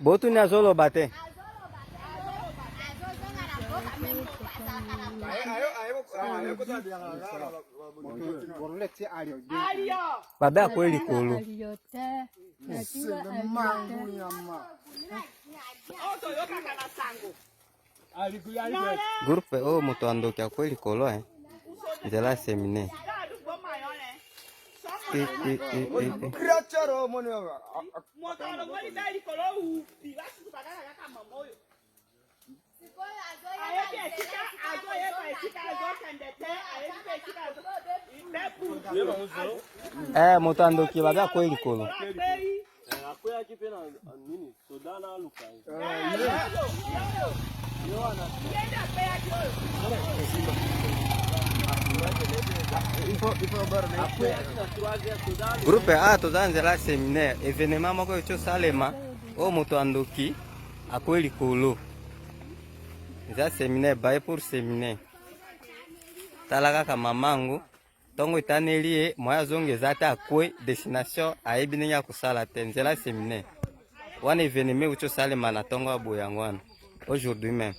Botu ni azolo bate. Babe akweli kolo. Grupe o moto andoki akweli kolo Nzela semine. Moto andoki babe akweli kolo. Grupe A tozanzela seminaire événement moko echo salema o moto andoki akweli kolo. Za seminaire baye pour seminaire. Talaka ka mamango tongo itaneli moya zongeza ta akwe destination ayebi ya kusala te nzela seminaire. Wana événement echo salema na tongo aboyangwana aujourd'hui même.